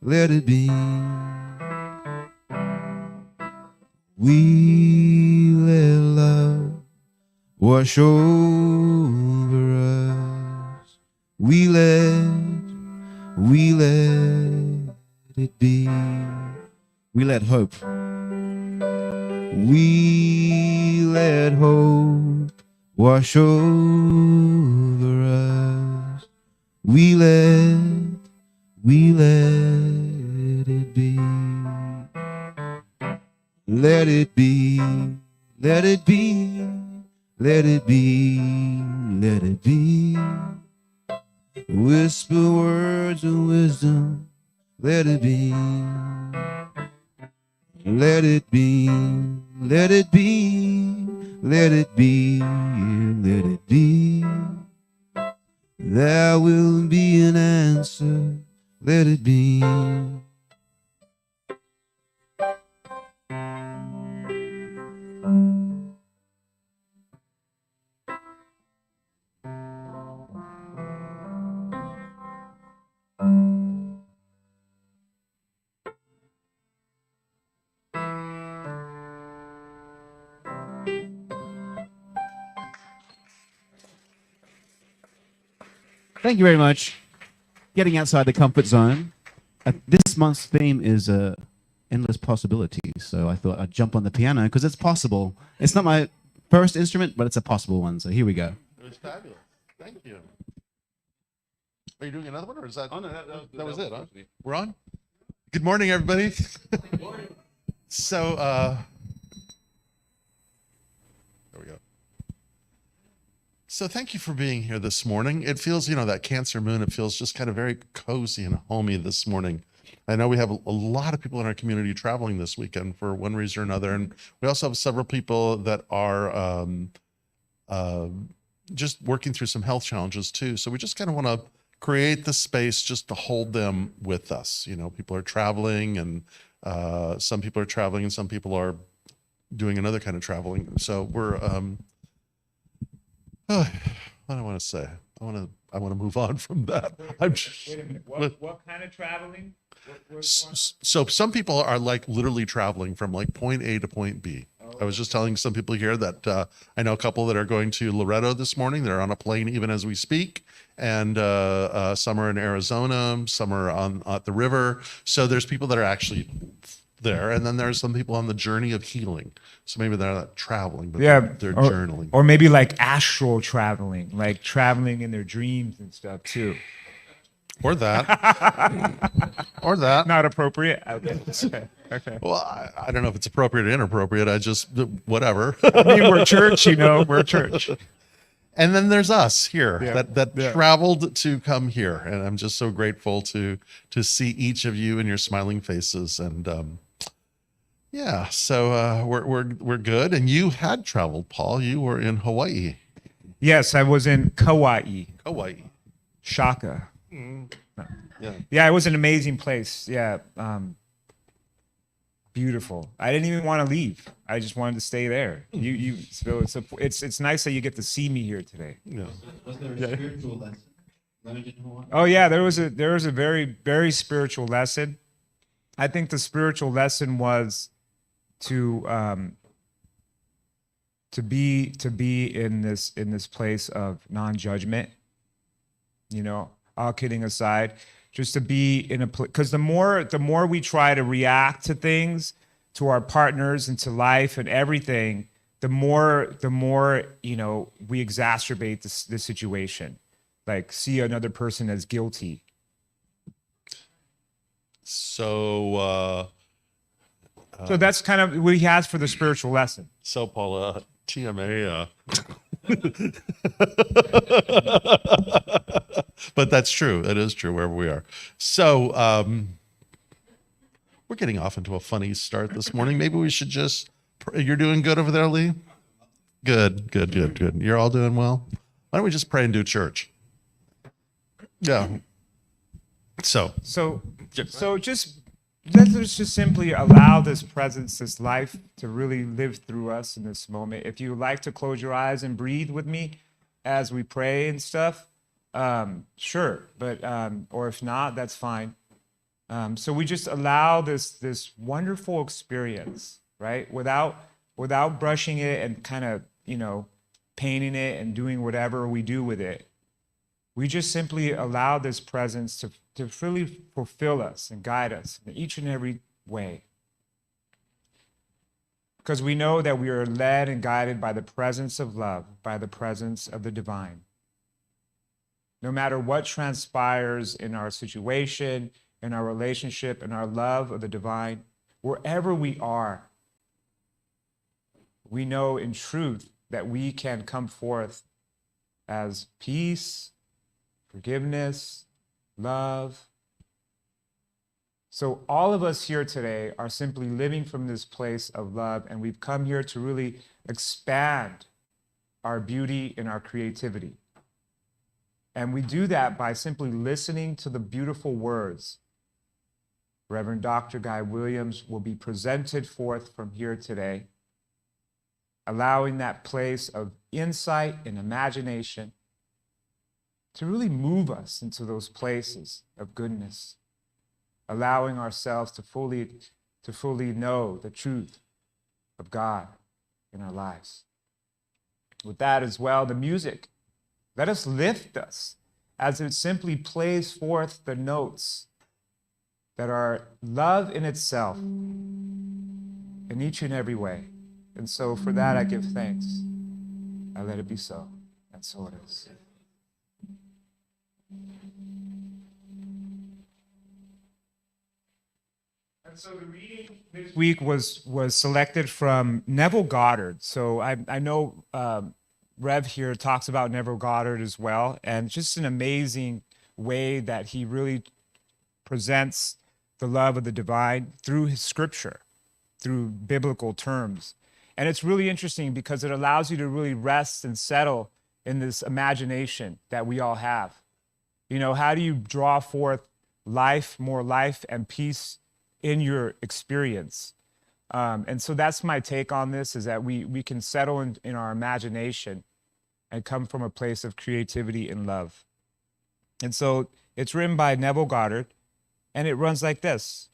let it be. We let love wash over us. We let it be. We let hope. We let hope wash over us. We let it be. Let it be, let it be, let it be, let it be. Whisper words of wisdom, let it be. Let it be, let it be, let it be, let it be. There will be an answer, let it be. Thank you very much. Getting outside the comfort zone. This month's theme is endless possibilities. So I thought I'd jump on the piano because it's possible. It's not my first instrument, but it's a possible one. So here we go. It was fabulous. Thank you. Are you doing another one, or is that? Oh no, that was it. Huh? We're on. Good morning, everybody. Good morning. So there we go. So thank you for being here this morning. It feels, that Cancer moon, it feels just kind of very cozy and homey this morning. I know we have a lot of people in our community traveling this weekend for one reason or another. And we also have several people that are just working through some health challenges too. So we just kind of want to create the space just to hold them with us. People are traveling, and some people are traveling and some people are doing another kind of traveling. So we're, what do I want to say? I want to move on from that. Wait a minute. What kind of traveling? So some people are like literally traveling from like point A to point B. I was just telling some people here that I know a couple that are going to Loretto this morning. They're on a plane even as we speak. And some are in Arizona, some are at the river. So there's people that are actually there. And then there's some people on the journey of healing. So maybe they're not traveling, but they're journaling. Or maybe like astral traveling, like traveling in their dreams and stuff too. Or that. Or that. Not appropriate? Okay. Okay. Well, I don't know if it's appropriate or inappropriate. I just, whatever. I mean, we're church, we're church. And then there's us here that traveled to come here. And I'm just so grateful to see each of you and your smiling faces. And so we're good. And you had traveled, Paul. You were in Hawaii. Yes, I was in Kauai. Kauai. Shaka. Yeah, it was an amazing place. Yeah, beautiful. I didn't even want to leave. I just wanted to stay there. So it's nice that you get to see me here today. Yeah. Was there a spiritual lesson learned in Hawaii? Oh yeah, there was a very, very spiritual lesson. I think the spiritual lesson was to be in this place of non-judgment. All kidding aside, just to be in a place, because the more we try to react to things, to our partners and to life and everything, the more we exacerbate the situation, like see another person as guilty. So that's kind of what he has for the spiritual lesson. So Paul, TMA. But that's true. It is true wherever we are. So we're getting off into a funny start this morning. Maybe we should just, you're doing good over there, Lee? Good. You're all doing well? Why don't we just pray and do church? Yeah. So just let's just simply allow this presence, this life to really live through us in this moment. If you would like to close your eyes and breathe with me as we pray and stuff, sure. But or if not, that's fine. So we just allow this wonderful experience, right? Without brushing it and kind of, painting it and doing whatever we do with it. We just simply allow this presence to really fulfill us and guide us in each and every way. Because we know that we are led and guided by the presence of love, by the presence of the divine. No matter what transpires in our situation, in our relationship, in our love of the divine, wherever we are, we know in truth that we can come forth as peace, forgiveness, love. So all of us here today are simply living from this place of love, and we've come here to really expand our beauty and our creativity. And we do that by simply listening to the beautiful words Reverend Dr. Guy Williams will be presented forth from here today, allowing that place of insight and imagination to really move us into those places of goodness, allowing ourselves to fully know the truth of God in our lives. With that as well, the music, let us lift us as it simply plays forth the notes that are love in itself in each and every way. And so for that, I give thanks. I let it be so, and so it is. And so the reading this week was selected from Neville Goddard. So I know Rev here talks about Neville Goddard as well, and just an amazing way that he really presents the love of the divine through his scripture, through biblical terms. And it's really interesting because it allows you to really rest and settle in this imagination that we all have. How do you draw forth more life and peace in your experience? And so that's my take on this, is that we can settle in our imagination and come from a place of creativity and love. And so it's written by Neville Goddard, and it runs like this.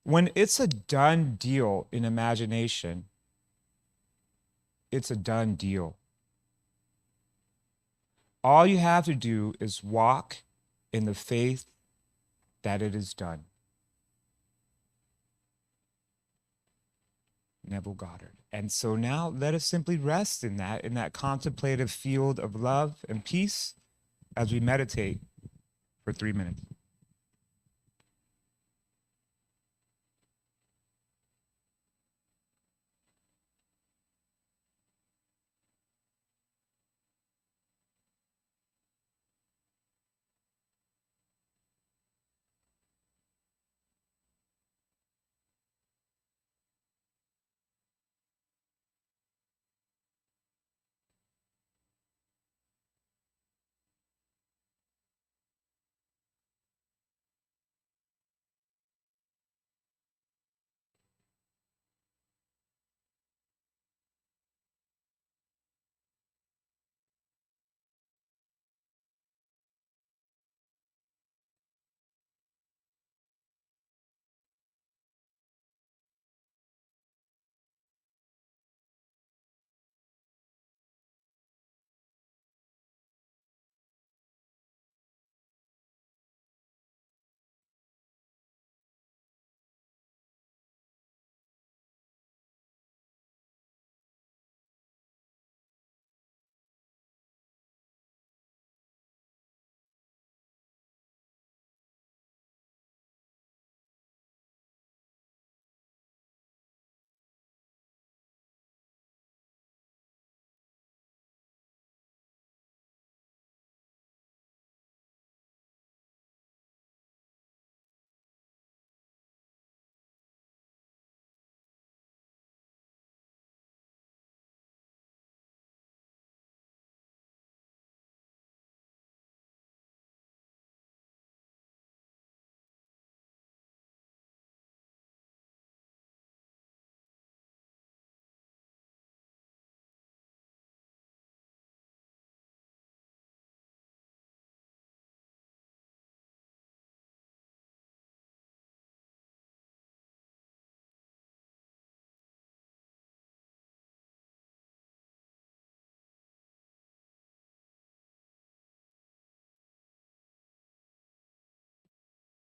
When it's a done deal in imagination, it's a done deal. All you have to do is walk in the faith that it is done. Neville Goddard. And so now let us simply rest in that contemplative field of love and peace as we meditate for 3 minutes.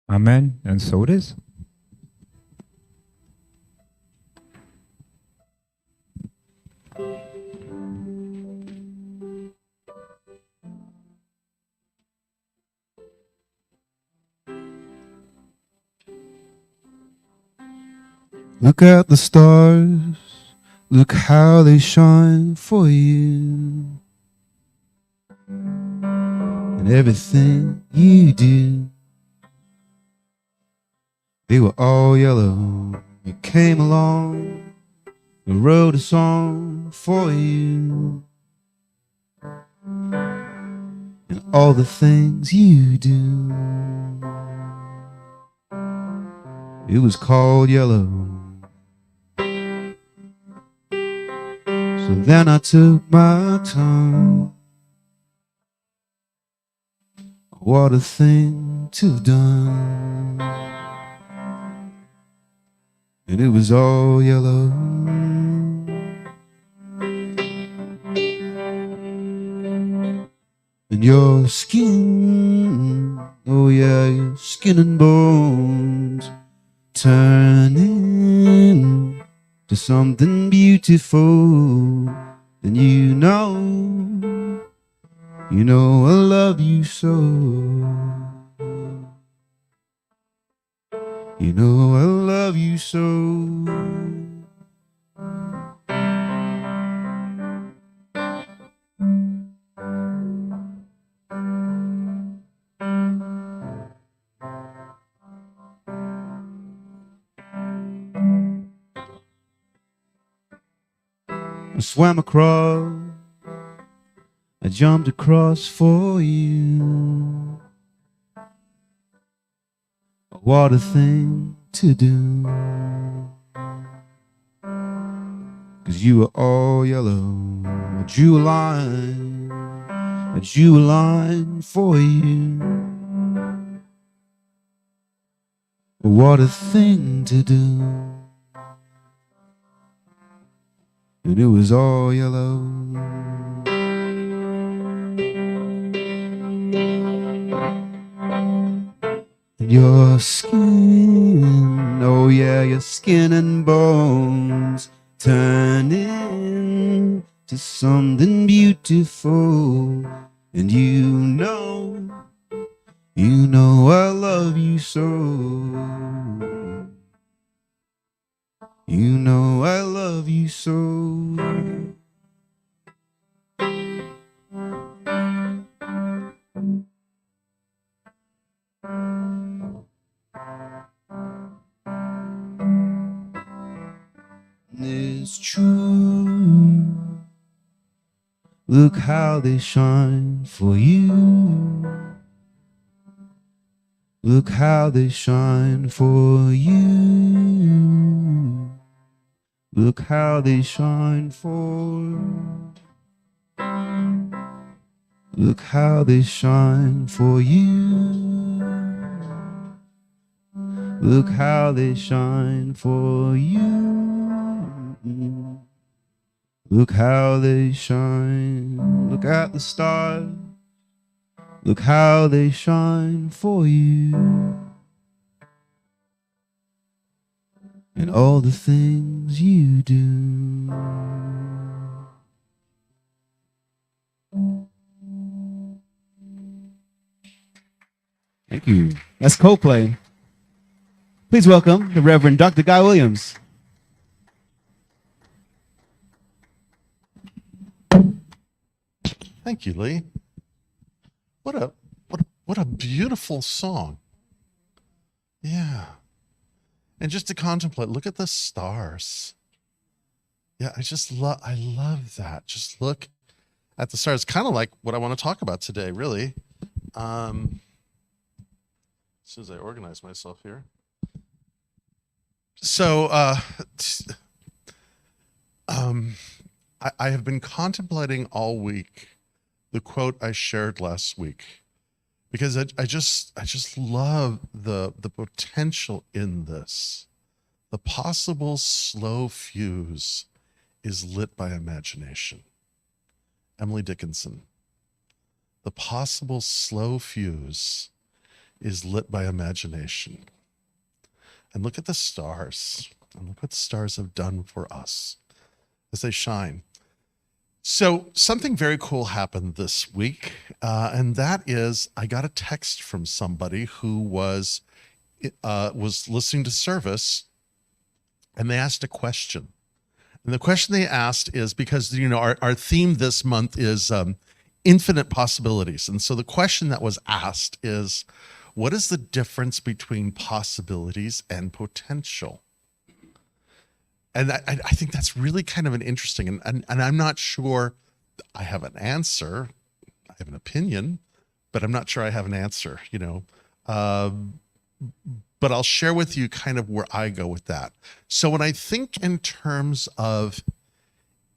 Amen. And so it is. Look at the stars, look how they shine for you. And everything you do, they were all yellow. You came along and wrote a song for you. And all the things you do, it was called yellow. So then I took my time. What a thing to have done. And it was all yellow. And your skin, oh yeah, your skin and bones turning to something beautiful. And you know I love you so. You know I love you so. I swam across, I jumped across for you. What a thing to do. 'Cause you were all yellow. I drew a line for you. What a thing to do. And it was all yellow. And your skin, oh yeah, your skin and bones turning to something beautiful. And you know I love you so. You know I love you so. It's true. Look how they shine for you. Look how they shine for you. Look how they shine for. Look how they shine for you. Look how they shine for you. Look how they shine. Look at the stars. Look how they shine for you. And all the things you do. Thank you. That's Coldplay. Please welcome the Reverend Dr. Guy Williams. Thank you, Lee. What a beautiful song. Yeah. And just to contemplate, look at the stars. Yeah, I love that. Just look at the stars. Kind of like what I want to talk about today, really. As soon as I organize myself here. So I have been contemplating all week the quote I shared last week, because I just love the potential in this. The possible slow fuse is lit by imagination. Emily Dickinson. The possible slow fuse is lit by imagination. And look at the stars, and look what the stars have done for us as they shine. So something very cool happened this week, and that is I got a text from somebody who was listening to service, and they asked a question. And the question they asked is, because our theme this month is infinite possibilities, and so the question that was asked is, what is the difference between possibilities and potential? And I think that's really kind of an interesting, and I'm not sure I have an answer. I have an opinion, but I'm not sure I have an answer, but I'll share with you kind of where I go with that. So when I think in terms of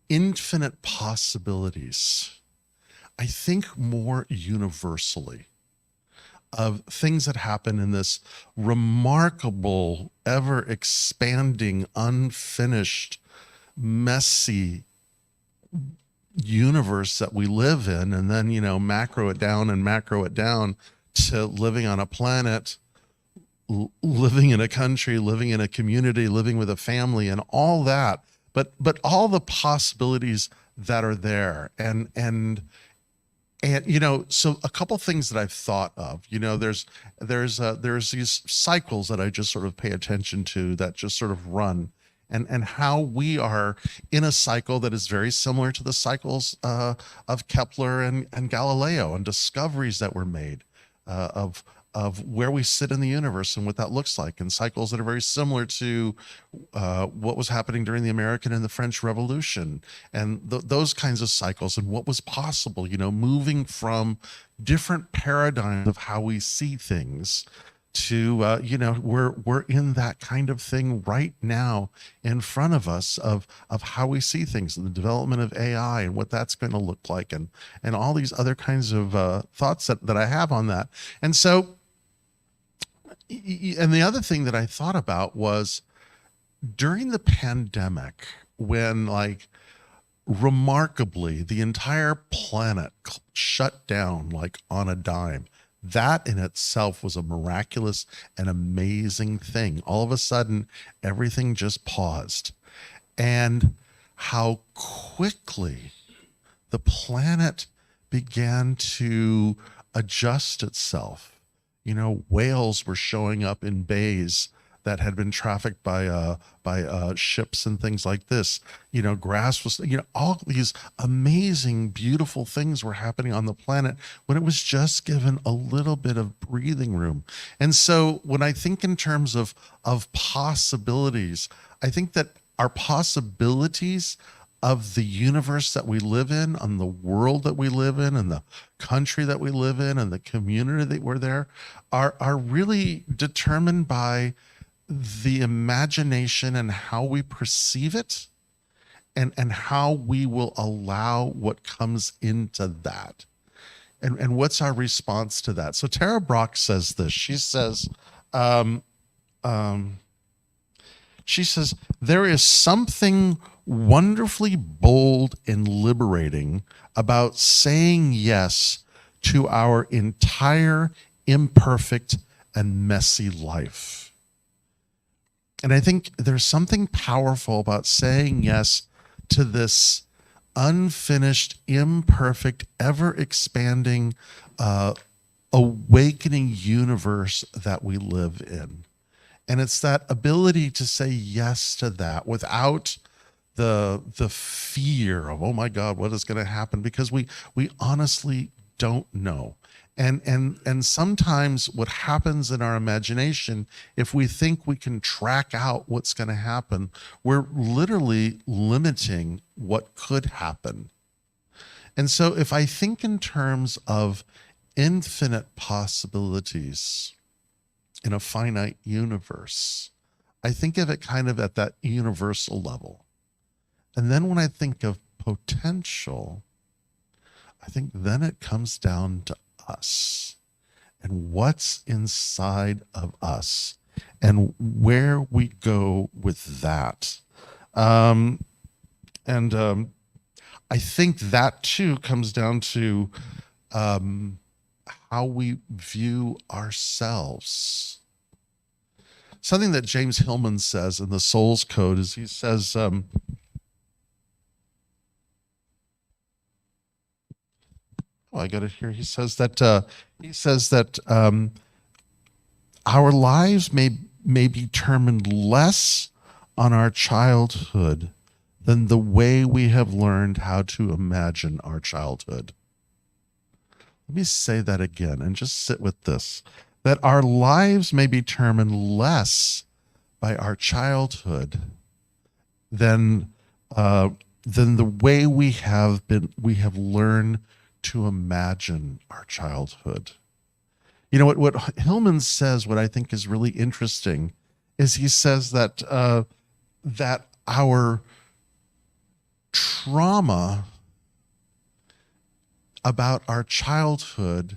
infinite possibilities, I think more universally of things that happen in this remarkable, ever expanding, unfinished, messy universe that we live in, and then, macro it down to living on a planet, living in a country, living in a community, living with a family, and all that. But all the possibilities that are there, and so a couple things that I've thought of, there's these cycles that I just sort of pay attention to that just sort of run, and how we are in a cycle that is very similar to the cycles of Kepler and Galileo, and discoveries that were made of where we sit in the universe and what that looks like, and cycles that are very similar to what was happening during the American and the French Revolution, and those kinds of cycles, and what was possible, moving from different paradigms of how we see things to, we're in that kind of thing right now in front of us of how we see things, and the development of AI and what that's going to look like, and all these other kinds of thoughts that I have on that. And so, and the other thing that I thought about was during the pandemic, when remarkably the entire planet shut down on a dime. That in itself was a miraculous and amazing thing. All of a sudden, everything just paused. And how quickly the planet began to adjust itself. Whales were showing up in bays that had been trafficked by ships and things like this. Grass was, all these amazing, beautiful things were happening on the planet when it was just given a little bit of breathing room. And so when I think in terms of possibilities, I think that our possibilities of the universe that we live in, on the world that we live in, and the country that we live in, and the community that we're there, are really determined by the imagination and how we perceive it, and how we will allow what comes into that, and what's our response to that. So Tara Brach says this. She says, there is something wonderfully bold and liberating about saying yes to our entire imperfect and messy life. And I think there's something powerful about saying yes to this unfinished, imperfect, ever-expanding, awakening universe that we live in. And it's that ability to say yes to that without the fear of, oh my God, what is going to happen? Because we honestly don't know. And sometimes what happens in our imagination, if we think we can track out what's going to happen, we're literally limiting what could happen. And so if I think in terms of infinite possibilities in a finite universe, I think of it kind of at that universal level. And then when I think of potential, I think then it comes down to us and what's inside of us and where we go with that. I think that too comes down to how we view ourselves. Something that James Hillman says in the Soul's Code is he says, I got it here. He says that our lives may be determined less on our childhood than the way we have learned how to imagine our childhood. Let me say that again and just sit with this. That our lives may be determined less by our childhood than the way we have learned to imagine our childhood. You know what Hillman says, what I think is really interesting, is he says that that our trauma about our childhood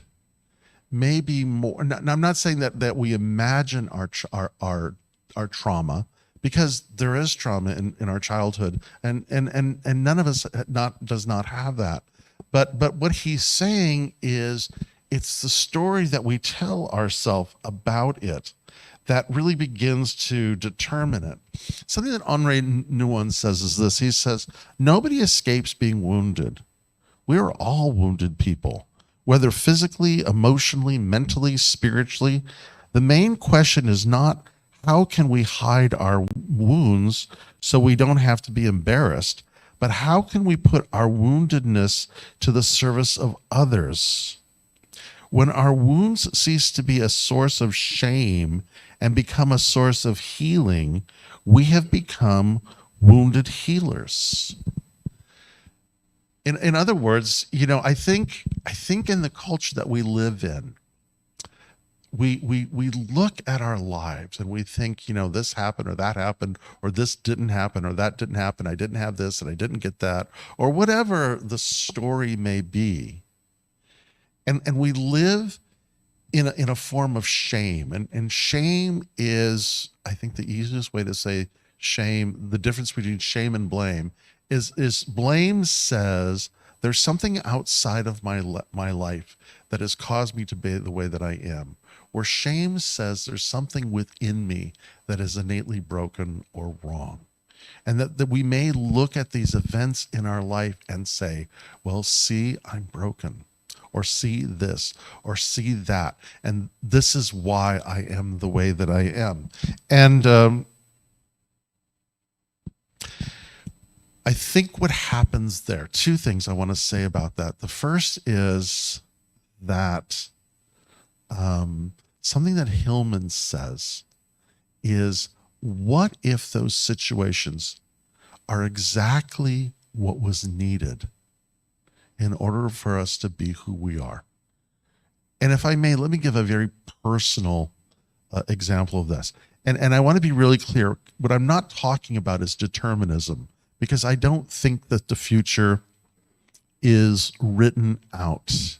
may be more. Now, I'm not saying that we imagine our trauma, because there is trauma in our childhood, and none of us does not have that. But what he's saying is it's the story that we tell ourselves about it that really begins to determine it. Something that Henri Nouwen says is this. He says, nobody escapes being wounded. We are all wounded people, whether physically, emotionally, mentally, spiritually. The main question is not how can we hide our wounds so we don't have to be embarrassed, but how can we put our woundedness to the service of others? When our wounds cease to be a source of shame and become a source of healing, we have become wounded healers. In other words, you know, I think in the culture that we live in, we look at our lives and we think, you know, this happened or that happened, or this didn't happen or that didn't happen. I didn't have this and I didn't get that, or whatever the story may be. And we live in a form of shame. And shame is, I think the easiest way to say shame, the difference between shame and blame is blame says there's something outside of my life that has caused me to be the way that I am. Where shame says there's something within me that is innately broken or wrong. And that we may look at these events in our life and say, well, see, I'm broken. Or see this, or see that. And this is why I am the way that I am. And I think what happens there, two things I want to say about that. The first is that something that Hillman says is, what if those situations are exactly what was needed in order for us to be who we are? And if I may, let me give a very personal example of this. And I want to be really clear. What I'm not talking about is determinism, because I don't think that the future is written out.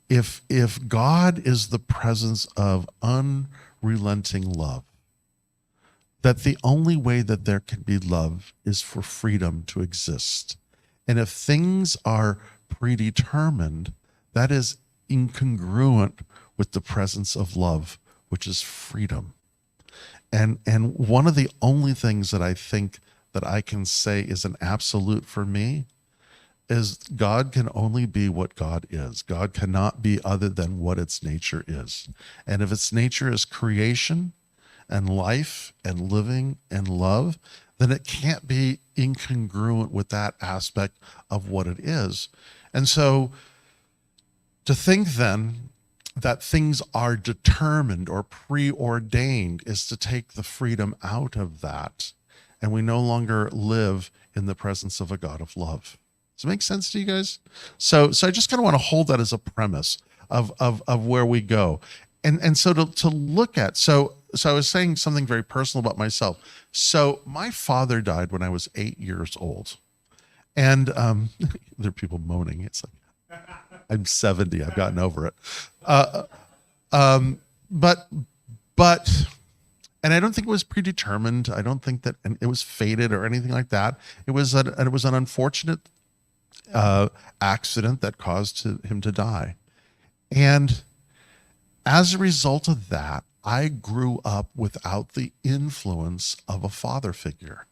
If God is the presence of unrelenting love, that the only way that there can be love is for freedom to exist. And if things are predetermined, that is incongruent with the presence of love, which is freedom. And one of the only things that I think that I can say is an absolute for me is God can only be what God is. God cannot be other than what its nature is. And if its nature is creation and life and living and love, then it can't be incongruent with that aspect of what it is. And so to think then that things are determined or preordained is to take the freedom out of that. And we no longer live in the presence of a God of love. Does it make sense to you guys? So I just kind of want to hold that as a premise of where we go. And so to look at, so I was saying something very personal about myself. So my father died when I was 8 years old. And there are people moaning. It's like, I'm 70. I've gotten over it. But and I don't think it was predetermined. I don't think that it was fated or anything like that. It was an unfortunate accident that caused him to die. And as a result of that, I grew up without the influence of a father figure.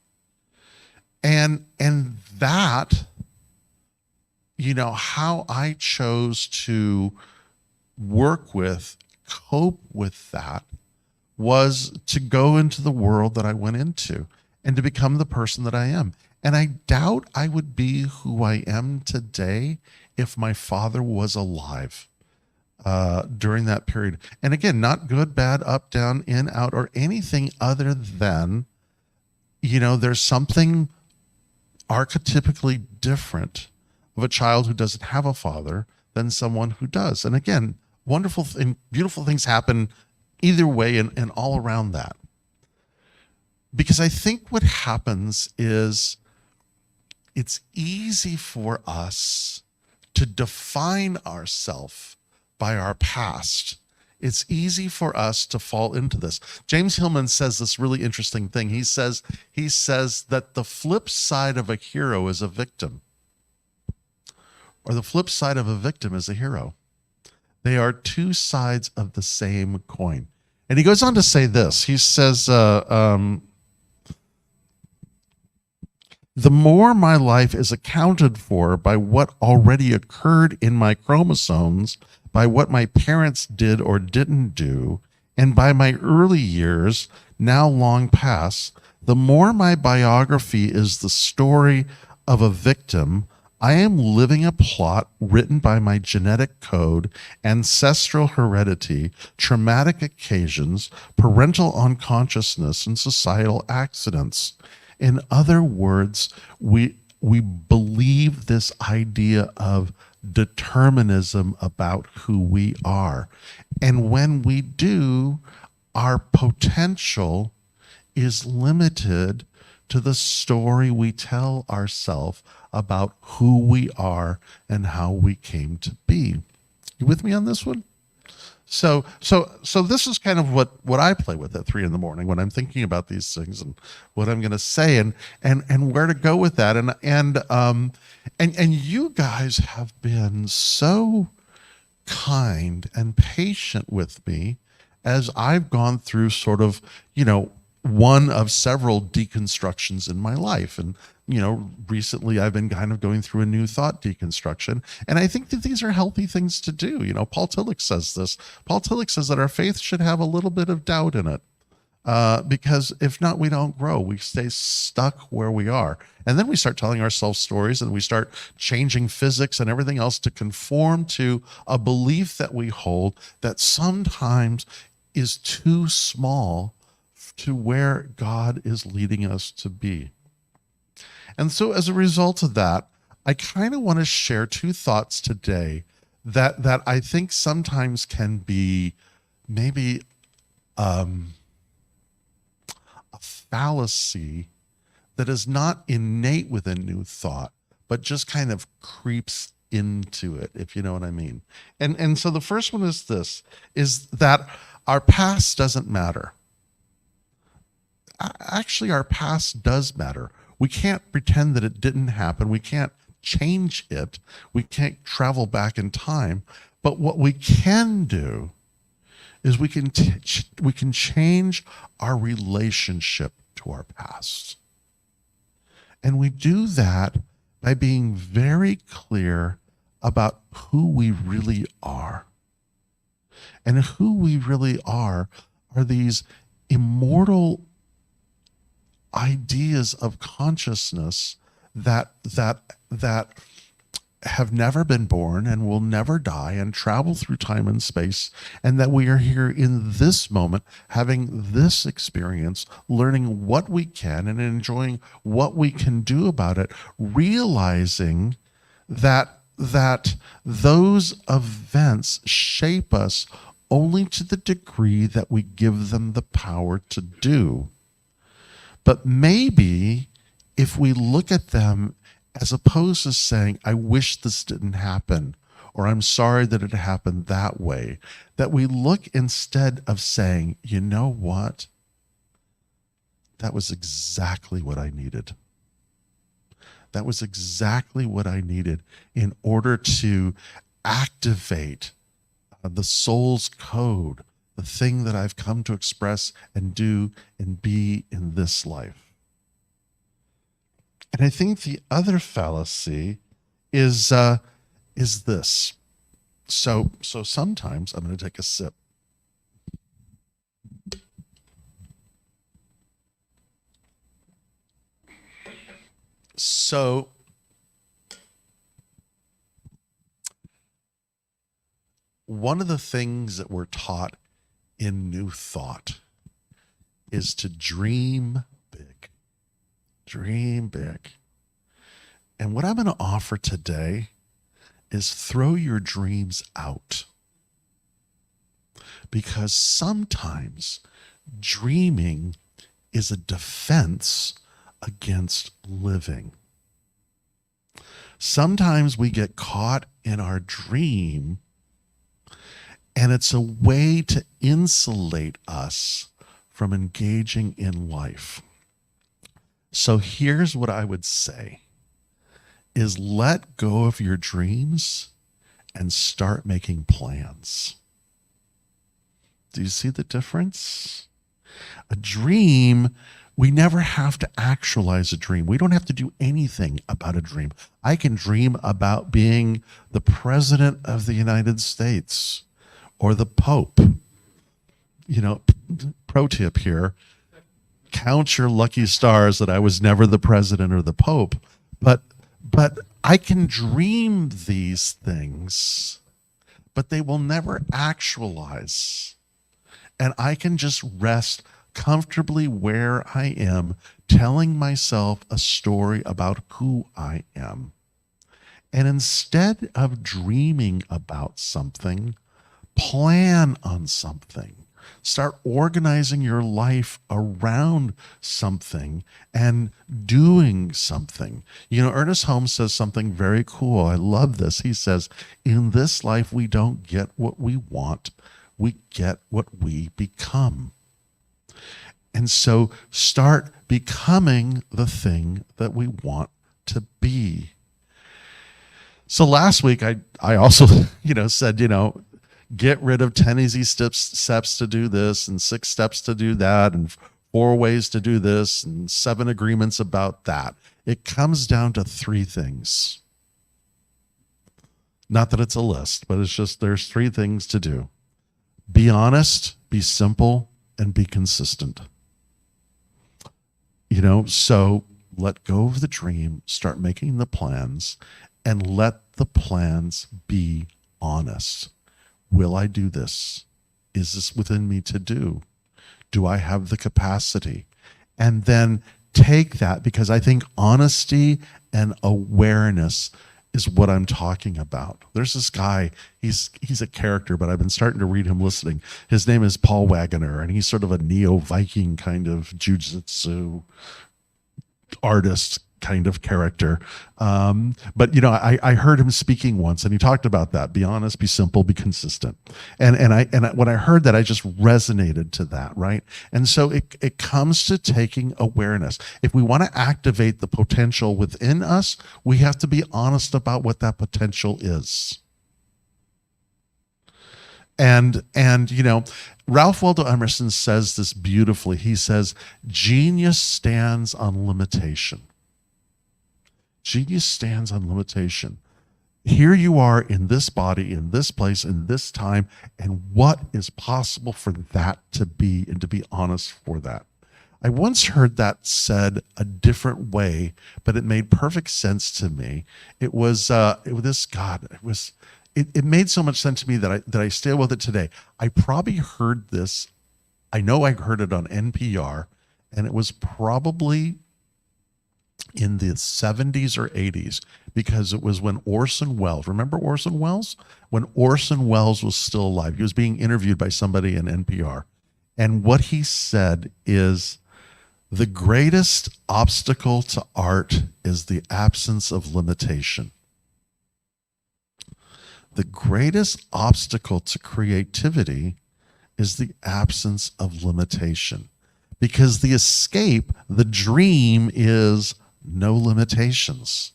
And that, how I chose to work with, cope with that, was to go into the world that I went into and to become the person that I am. And I doubt I would be who I am today if my father was alive during that period. And again, not good, bad, up, down, in, out, or anything other than, there's something archetypically different of a child who doesn't have a father than someone who does. And again, wonderful and beautiful things happen either way and all around that. Because I think what happens is it's easy for us to define ourselves by our past. It's easy for us to fall into this. James Hillman says this really interesting thing. He says that the flip side of a hero is a victim, or the flip side of a victim is a hero. They are two sides of the same coin. And he goes on to say this. He says, the more my life is accounted for by what already occurred in my chromosomes, by what my parents did or didn't do, and by my early years, now long past, the more my biography is the story of a victim. I am living a plot written by my genetic code, ancestral heredity, traumatic occasions, parental unconsciousness, and societal accidents. In other words, we believe this idea of determinism about who we are. And when we do, our potential is limited to the story we tell ourselves about who we are and how we came to be. You with me on this one? So this is kind of what I play with at 3 a.m. when I'm thinking about these things and what I'm going to say and where to go with that. And you guys have been so kind and patient with me as I've gone through sort of, one of several deconstructions in my life. And, recently I've been kind of going through a new thought deconstruction. And I think that these are healthy things to do. Paul Tillich says this. Paul Tillich says that our faith should have a little bit of doubt in it. Because if not, we don't grow. We stay stuck where we are. And then we start telling ourselves stories and we start changing physics and everything else to conform to a belief that we hold that sometimes is too small to where God is leading us to be. And so as a result of that, I kind of want to share 2 thoughts today that I think sometimes can be maybe a fallacy that is not innate within new thought, but just kind of creeps into it, if you know what I mean. And so the first one is this, is that our past doesn't matter. Actually, our past does matter. We can't pretend that it didn't happen. We can't change it. We can't travel back in time. But what we can do is we can change our relationship to our past. And we do that by being very clear about who we really are. And who we really are these immortal ideas of consciousness that have never been born and will never die and travel through time and space, and that we are here in this moment having this experience, learning what we can and enjoying what we can do about it, realizing that those events shape us only to the degree that we give them the power to do. But maybe if we look at them as opposed to saying, I wish this didn't happen, or I'm sorry that it happened that way, that we look instead of saying, you know what? That was exactly what I needed. That was exactly what I needed in order to activate the soul's code, the thing that I've come to express and do and be in this life. And I think the other fallacy is this. So sometimes I'm going to take a sip. So one of the things that we're taught in New Thought is to dream big. Dream big. And what I'm going to offer today is throw your dreams out. Because sometimes dreaming is a defense against living. Sometimes we get caught in our dream, and it's a way to insulate us from engaging in life. So here's what I would say is let go of your dreams and start making plans. Do you see the difference? A dream, we never have to actualize a dream. We don't have to do anything about a dream. I can dream about being the president of the United States or the Pope. You know, pro tip here, count your lucky stars that I was never the president or the Pope. But I can dream these things, but they will never actualize. And I can just rest comfortably where I am, telling myself a story about who I am. And instead of dreaming about something, plan on something. Start organizing your life around something and doing something. You know, Ernest Holmes says something very cool. I love this. He says, in this life, we don't get what we want. We get what we become. And so start becoming the thing that we want to be. So last week, I also, said, get rid of 10 easy steps to do this and 6 steps to do that and 4 ways to do this and 7 agreements about that. It comes down to 3 things. Not that it's a list, but it's just there's 3 things to do. Be honest, be simple, and be consistent. So let go of the dream, start making the plans, and let the plans be honest. Will I do this? Is this within me to do? Do I have the capacity? And then take that, because I think honesty and awareness is what I'm talking about. There's this guy, he's a character, but I've been starting to read him listening. His name is Paul Wagoner, and he's sort of a neo-Viking kind of jujitsu artist kind of character. But I heard him speaking once, and he talked about that. Be honest, be simple, be consistent. And when I heard that, I just resonated to that, right? And so it comes to taking awareness. If we want to activate the potential within us, we have to be honest about what that potential is. And Ralph Waldo Emerson says this beautifully. He says, genius stands on limitation. Genius stands on limitation. Here you are in this body, in this place, in this time, and what is possible for that to be, and to be honest for that. I once heard that said a different way, but it made perfect sense to me. It made so much sense to me that I stay with it today. I probably heard this. I know I heard it on NPR, and it was probably in the 70s or 80s, because it was when Orson Welles, remember Orson Welles? When Orson Welles was still alive, he was being interviewed by somebody in NPR. And what he said is, the greatest obstacle to art is the absence of limitation. The greatest obstacle to creativity is the absence of limitation. Because the escape, the dream, is no limitations.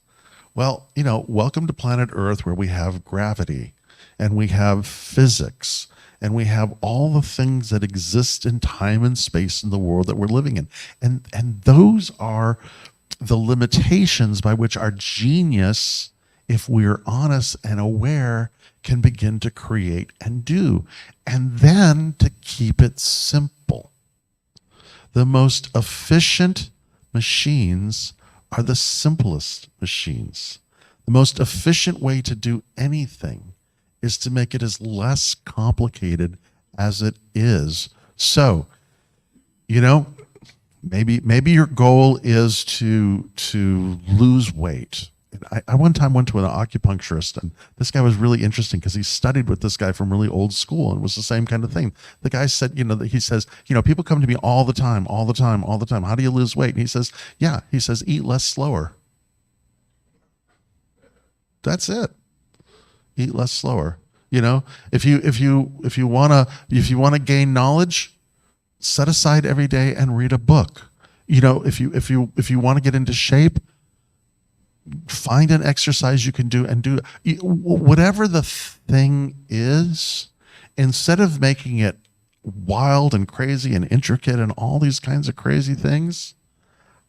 Well, welcome to planet Earth, where we have gravity. and we have physics, and we have all the things that exist in time and space in the world that we're living in. And those are the limitations by which our genius, if we're honest and aware, can begin to create and do. And then to keep it simple. The most efficient machines are the simplest machines. The most efficient way to do anything is to make it as less complicated as it is. So, maybe your goal is to lose weight. I one time went to an acupuncturist, and this guy was really interesting because he studied with this guy from really old school, and it was the same kind of thing. The guy said, he says, people come to me all the time. How do you lose weight? And he says, eat less slower. That's it. Eat less slower. If you want to gain knowledge, set aside every day and read a book. If you want to get into shape, find an exercise you can do and do whatever the thing is. Instead of making it wild and crazy and intricate and all these kinds of crazy things,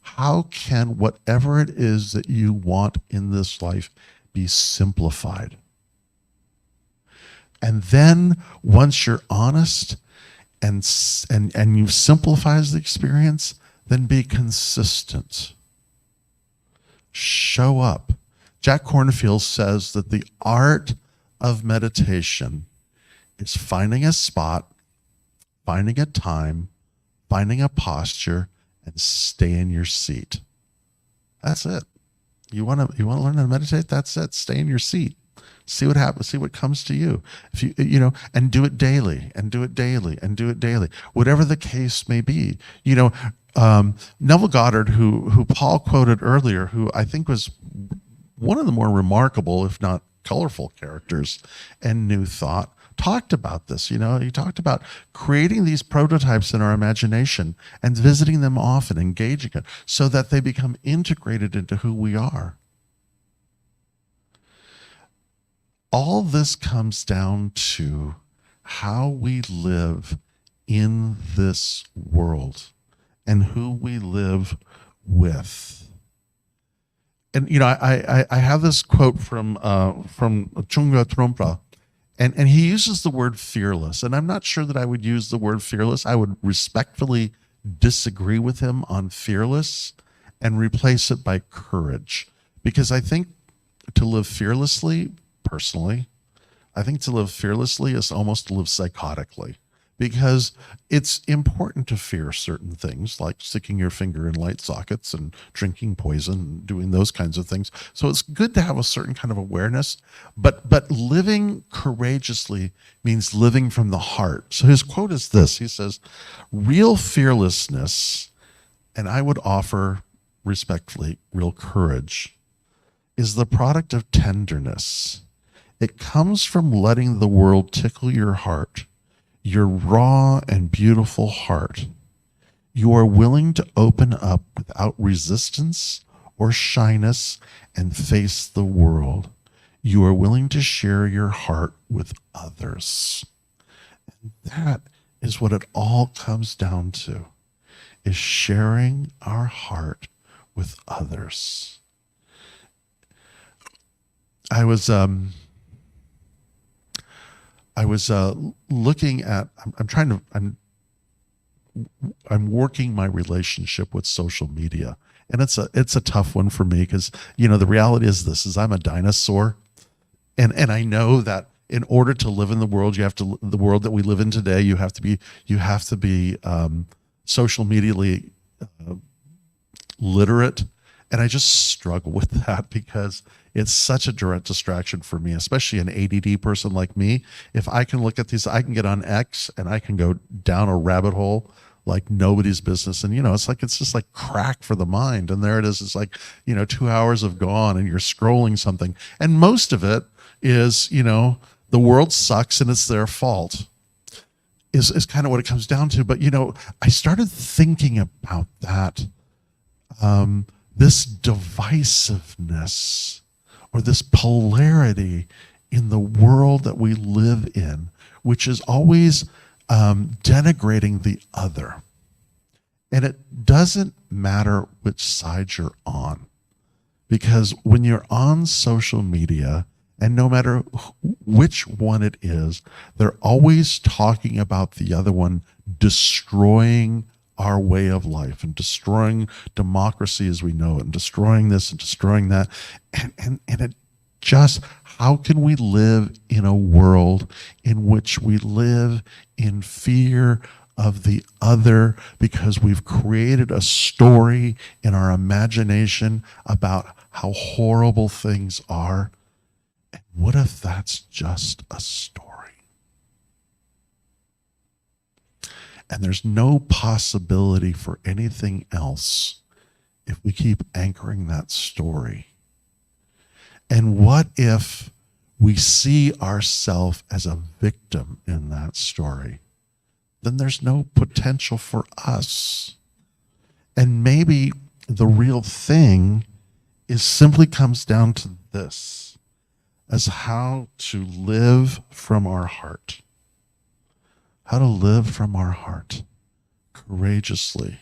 how can whatever it is that you want in this life be simplified? And then once you're honest and you simplifies the experience, then be consistent. Show up. Jack Kornfield says that the art of meditation is finding a spot, finding a time, finding a posture, and stay in your seat. That's it. You want to learn how to meditate? That's it. Stay in your seat. See what happens. See what comes to you. If and do it daily, and do it daily, and do it daily. Whatever the case may be. Neville Goddard, who Paul quoted earlier, who I think was one of the more remarkable, if not colorful, characters in New Thought, talked about this. He talked about creating these prototypes in our imagination and visiting them often, engaging it, so that they become integrated into who we are. All this comes down to how we live in this world and who we live with. And I have this quote from Chunga Trungpa, and he uses the word fearless. And I'm not sure that I would use the word fearless. I would respectfully disagree with him on fearless and replace it by courage. Because I think to live fearlessly, personally, I think to live fearlessly is almost to live psychotically, because it's important to fear certain things like sticking your finger in light sockets and drinking poison and doing those kinds of things. So it's good to have a certain kind of awareness, but living courageously means living from the heart. So his quote is this. He says, real fearlessness, and I would offer respectfully, real courage, is the product of tenderness. It comes from letting the world tickle your heart, your raw and beautiful heart. You are willing to open up without resistance or shyness and face the world. You are willing to share your heart with others. And that is what it all comes down to, is sharing our heart with others. I was looking at, I'm working my relationship with social media, and it's a tough one for me because, the reality is this, is I'm a dinosaur, and I know that in order to live in the world, the world that we live in today, you have to be social media literate. And I just struggle with that because it's such a direct distraction for me, especially an ADD person like me. If I can look at these, I can get on X and I can go down a rabbit hole like nobody's business. And, it's just like crack for the mind. And there it is. It's like, 2 hours have gone and you're scrolling something. And most of it is, the world sucks and it's their fault is kind of what it comes down to. But, I started thinking about that. This divisiveness or this polarity in the world that we live in, which is always denigrating the other. And it doesn't matter which side you're on, because when you're on social media, and no matter which one it is, they're always talking about the other one destroying our way of life and destroying democracy as we know it and destroying this and destroying that. And it just, how can we live in a world in which we live in fear of the other because we've created a story in our imagination about how horrible things are? And what if that's just a story? And there's no possibility for anything else if we keep anchoring that story. And what if we see ourselves as a victim in that story? Then there's no potential for us. And maybe the real thing is simply comes down to this, as how to live from our heart. How to live from our heart courageously,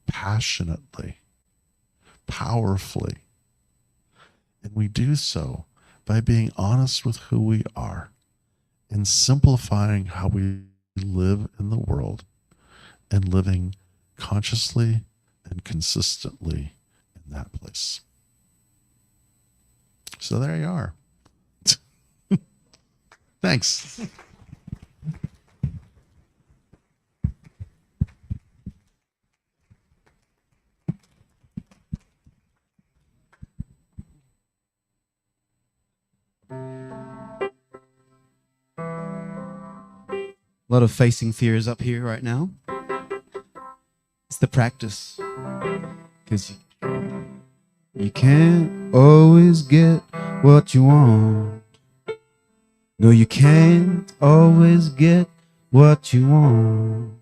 passionately, powerfully. And we do so by being honest with who we are and simplifying how we live in the world and living consciously and consistently in that place. So there you are. Thanks. A lot of facing fears up here right now. It's the practice. Because you can't always get what you want. No, you can't always get what you want.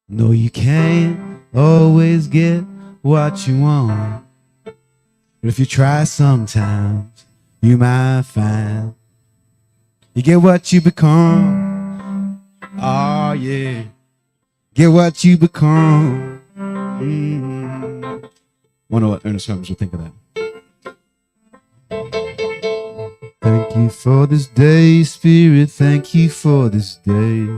No, you can't always get what you want. But if you try sometimes, you might find you get what you become. Oh, yeah. Get what you become. Wonder what Ernest Holmes would think of that. Thank you for this day, Spirit. Thank you for this day.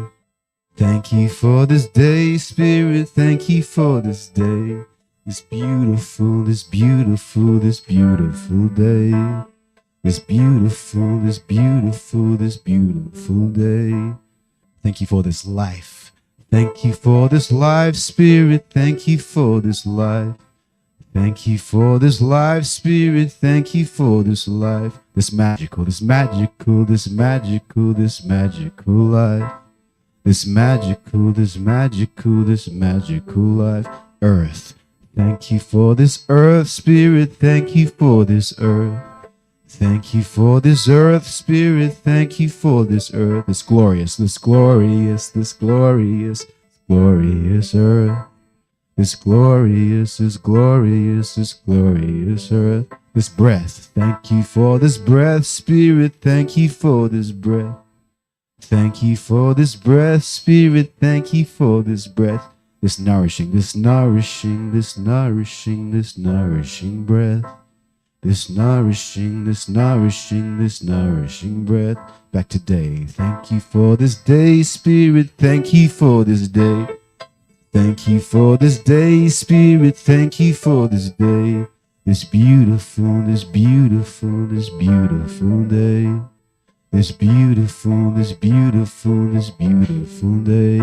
Thank you for this day, Spirit. Thank you for this day. This beautiful, this beautiful, this beautiful day. This beautiful, this beautiful, this beautiful day. Thank you for this life. Thank you for this life, Spirit. Thank you for this life. Thank you for this life, Spirit. Thank you for this life. This magical, this magical, this magical, this magical life. This magical, this magical, this magical life. Earth. Thank you for this earth, Spirit. Thank you for this earth. Thank you for this earth, Spirit. Thank you for this earth. This glorious, this glorious, this glorious, glorious earth. This glorious, this glorious, this glorious earth. This breath. Thank you for this breath, Spirit. Thank you for this breath. Thank you for this breath, Spirit. Thank you for this breath. This nourishing, this nourishing, this nourishing, this nourishing breath. This nourishing, this nourishing, this nourishing breath. Back today. Thank you for this day, Spirit. Thank you for this day. Thank you for this day, Spirit. Thank you for this day. This beautiful, this beautiful, this beautiful day. This beautiful, this beautiful, this beautiful day.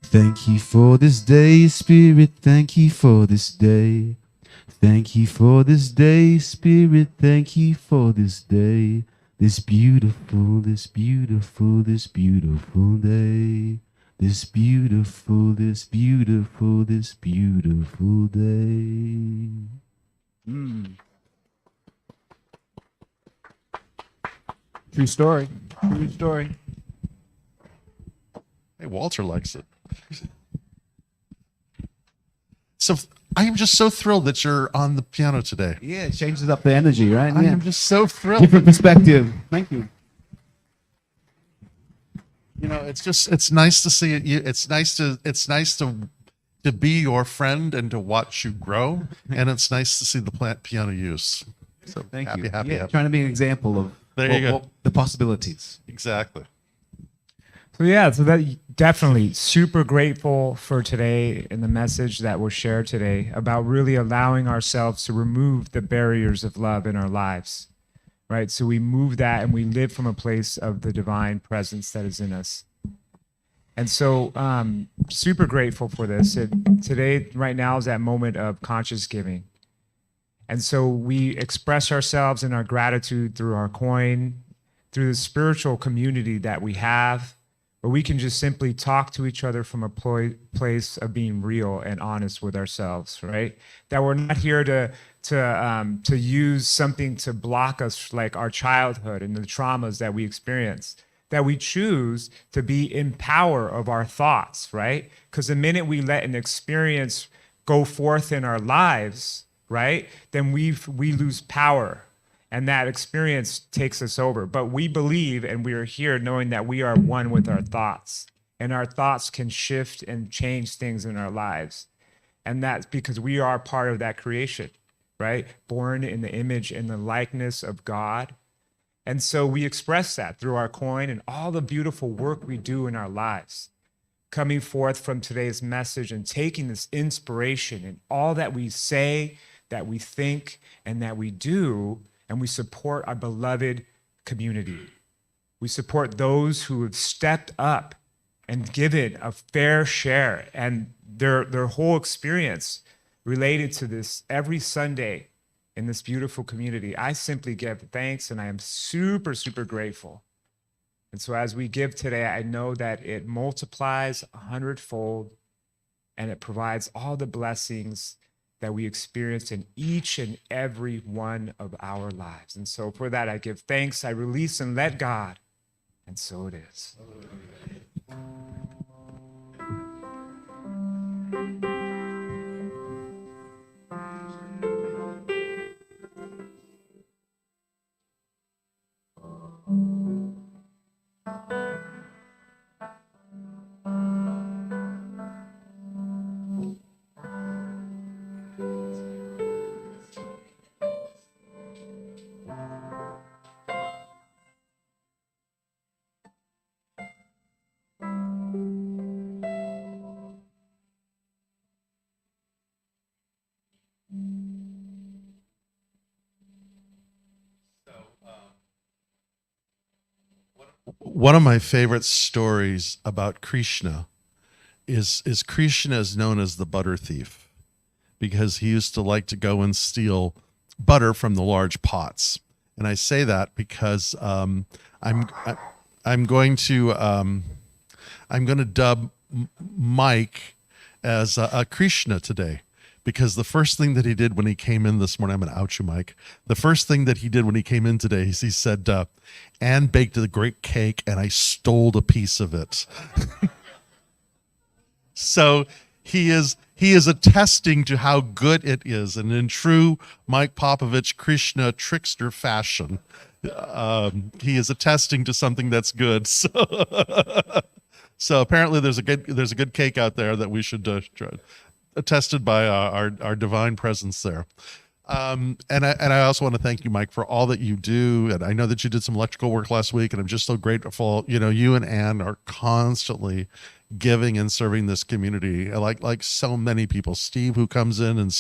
Thank you for this day, Spirit. Thank you for this day. Thank you for this day, Spirit. Thank you for this day. This beautiful, this beautiful, this beautiful day. This beautiful, this beautiful, this beautiful day. True story. True story. Hey, Walter likes it. So I am just so thrilled that you're on the piano today. Yeah, it changes up the energy, right? I Yeah. am just so thrilled. Different perspective. Thank you. You know, it's nice to see it. It's nice to be your friend and to watch you grow, and it's nice to see the piano use. So Thank happy, you. happy, Yeah, happy. trying to be an example of There you go. the possibilities. Exactly. So yeah, so that definitely super grateful for today and the message that was shared today about really allowing ourselves to remove the barriers of love in our lives, right? So we move that and we live from a place of the divine presence that is in us. And so super grateful for this. Today, right now, is that moment of conscious giving. And so we express ourselves in our gratitude through our coin, through the spiritual community that we have, where we can just simply talk to each other from a place of being real and honest with ourselves, right? That we're not here to use something to block us, like our childhood and the traumas that we experience. That we choose to be in power of our thoughts, right? Because the minute we let an experience go forth in our lives, right, then we lose power, and that experience takes us over. But we believe, and we are here knowing that we are one with our thoughts, and our thoughts can shift and change things in our lives. And that's because we are part of that creation, right? Born in the image and the likeness of God. And so we express that through our coin and all the beautiful work we do in our lives, coming forth from today's message and taking this inspiration in all that we say, that we think, and that we do, and we support our beloved community. We support those who have stepped up and given a fair share, and their whole experience related to this every Sunday in this beautiful community. I simply give thanks, and I am super, super grateful. And so as we give today, I know that it multiplies 100-fold, and it provides all the blessings that we experience in each and every one of our lives. And so for that, I give thanks, I release and let God, and so it is. One of my favorite stories about Krishna is Krishna is known as the butter thief because he used to like to go and steal butter from the large pots. And I say that because I'm going to dub Mike as a Krishna today. Because the first thing that he did when he came in this morning, I'm going to out you, Mike. The first thing that he did when he came in today is he said, Anne baked a great cake and I stole a piece of it. So he is attesting to how good it is. And in true Mike Popovich Krishna trickster fashion, he is attesting to something that's good. So apparently there's a good cake out there that we should try. Attested by our divine presence there. And I also want to thank you, Mike, for all that you do. And I know that you did some electrical work last week, and I'm just so grateful. You know, you and Ann are constantly giving and serving this community, like so many people. Steve, who comes in, and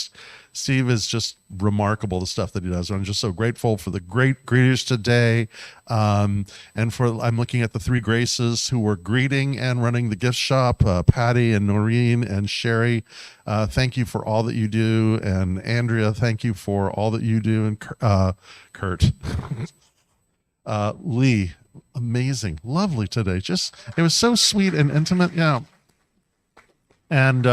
Steve is just remarkable, the stuff that he does. I'm just so grateful for the great greeters today. And I'm looking at the three Graces who were greeting and running the gift shop, Patty and Noreen and Sherry. Thank you for all that you do. And Andrea, thank you for all that you do. And Kurt, Lee, amazing, lovely today. It was so sweet and intimate. Yeah. And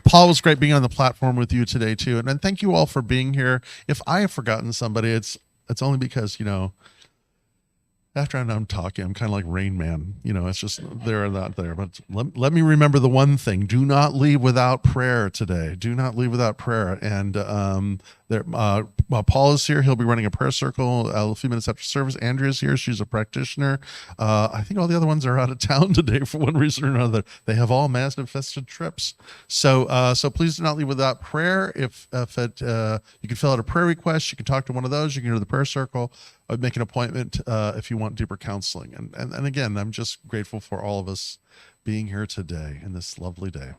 Paul, was great being on the platform with you today too. And thank you all for being here. If I have forgotten somebody, it's only because, you know, after I'm talking, I'm kind of like Rain Man. You know, it's just there or not there. But let me remember the one thing: do not leave without prayer today. Do not leave without prayer. And Paul is here. He'll be running a prayer circle a few minutes after service. Andrea's here. She's a practitioner. I think all the other ones are out of town today for one reason or another. They have all manifested trips. So please do not leave without prayer. If you can fill out a prayer request, you can talk to one of those. You can go to the prayer circle. Make an appointment if you want deeper counseling. And again, I'm just grateful for all of us being here today in this lovely day.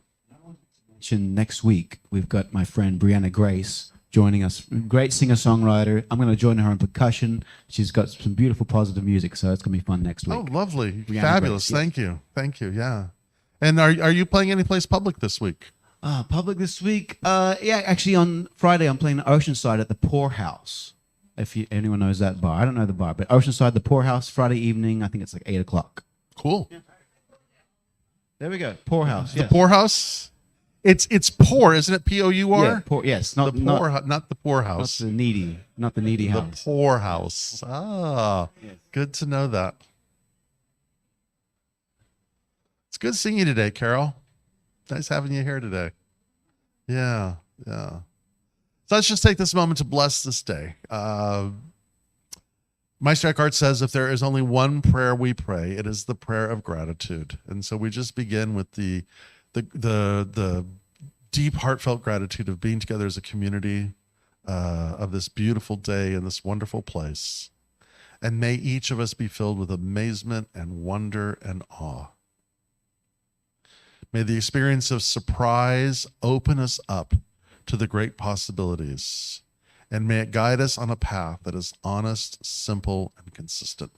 Next week, we've got my friend Brianna Grace joining us. Great singer-songwriter. I'm going to join her on percussion. She's got some beautiful, positive music, so it's going to be fun next week. Oh, lovely. Brianna Fabulous. Grace, Thank you. Thank you. Yeah. And are you playing any place public this week? Public this week? Yeah, actually on Friday, I'm playing Oceanside at the Poorhouse. If anyone knows that bar. I don't know the bar, but Oceanside, the Poorhouse, Friday evening. I think it's like 8 o'clock. Cool. Yeah. There we go. Poorhouse. The Poorhouse? It's poor, isn't it? Pour? Yeah, poor. Yes, Not the poorhouse. Not the needy The house. poorhouse. Ah, Yes. Good to know that. It's good seeing you today, Carol. Nice having you here today. Yeah. So let's just take this moment to bless this day. Meister Eckhart says, if there is only one prayer we pray, it is the prayer of gratitude. And so we just begin with the deep, heartfelt gratitude of being together as a community of this beautiful day in this wonderful place. And may each of us be filled with amazement and wonder and awe. May the experience of surprise open us up to the great possibilities, and may it guide us on a path that is honest, simple, and consistent.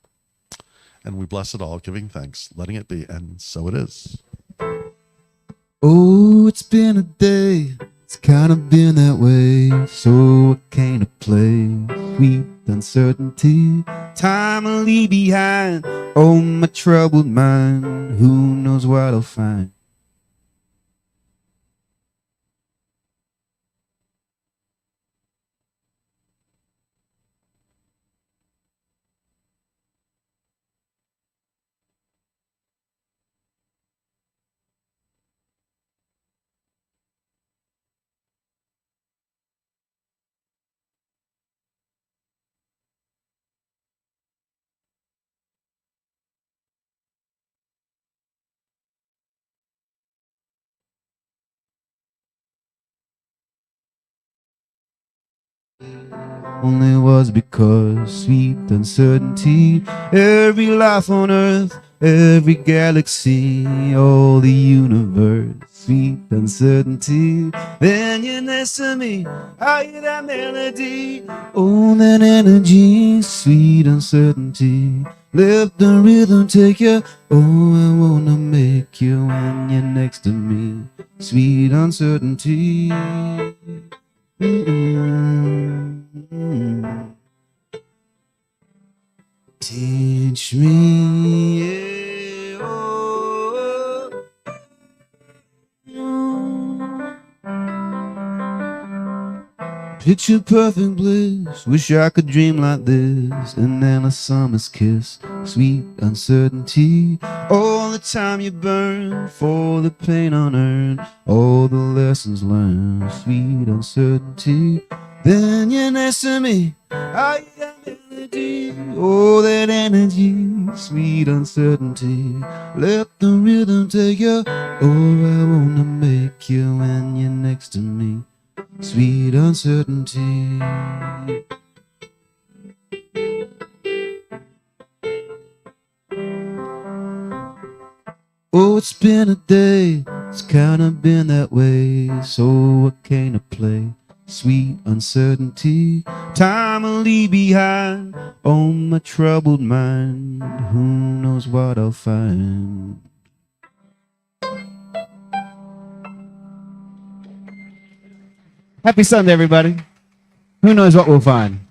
And we bless it all, giving thanks, letting it be, and so it is. Oh, it's been a day. It's kind of been that way. So I can't play sweet uncertainty. Time will leave behind. Oh, my troubled mind. Who knows what I'll find? Only was because sweet uncertainty, every life on earth, every galaxy, all the universe, sweet uncertainty. Then you're next to me, I hear that melody, oh, that energy, sweet uncertainty. Let the rhythm take you, oh, I wanna make you when you're next to me, sweet uncertainty. Teach me, yeah, oh, picture perfect bliss. Wish I could dream like this, and then a summer's kiss. Sweet uncertainty. All the time you burn for the pain unearned, all the lessons learned. Sweet uncertainty. Then you're next to me, I got melody, oh, that energy, sweet uncertainty. Let the rhythm take you, oh, I wanna make you when you're next to me, sweet uncertainty. Oh, it's been a day, it's kinda been that way, so I came to play sweet uncertainty. Time will leave behind on my troubled mind. Who knows what I'll find? Happy Sunday, everybody. Who knows what we'll find?